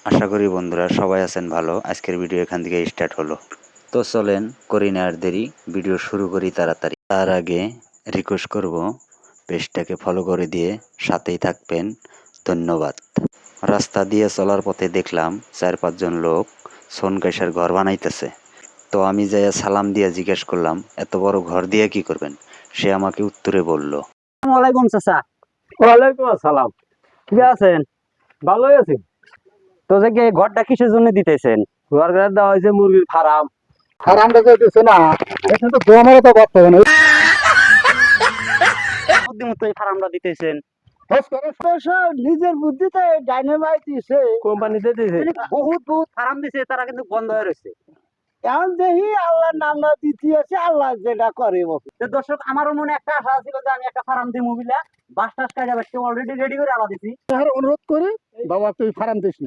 আশা করি বন্ধুরা সবাই আছেন ভালো। আজকের ভিডিও এখান থেকে স্টার্ট হলো। তো চলেন করি না আর দেরি, ভিডিও শুরু করি তাড়াতাড়ি। তার আগে রিকোয়েস্ট করব পেজটাকে ফলো করে দিয়ে সাথেই থাকবেন। ধন্যবাদ। রাস্তা দিয়ে চলার পথে দেখলাম 4-5 জন লোক সোনকাইসার ঘর বানাইতেছে। তো আমি যাইয়া সালাম দিয়া জিজ্ঞেস করলাম, এত বড় ঘর দিয়ে কি করবেন? সে আমাকে উত্তরে বলল, ওয়ালাইকুম চাচা। ওয়ালাইকুম আসসালাম। ঠিক আছেন? ভালোই আছি। তো যে ঘরটা কিসের জন্য দিতেছেন? ঘর দেওয়া হয়েছে মুরগির ফার্ম। ফার্মটা করতেছে না, এখন তো দোমারও তো বর্তমানে না। বুদ্ধিমতো এই ফার্মটা দিতেছেন। নিজের বুদ্ধিতে ডাইনামাইট দিছে, কোম্পানিতে দিছে। বহুত ফার্ম দিছে, তারা কিন্তু বন্ধ হয়ে রয়েছে। এখন দেখি আল্লাহর নাম না দিতে আছে, আল্লাহ যেটা করে। তো দর্শক, আমারও মনে একটা আশা ছিল যে আমি একটা ফার্ম দিই, মোবিলা বাস টাস কাটা অলরেডি রেডি করে আলা দিছি। অনুরোধ করে বাবা তুই ফার্ম দিস না,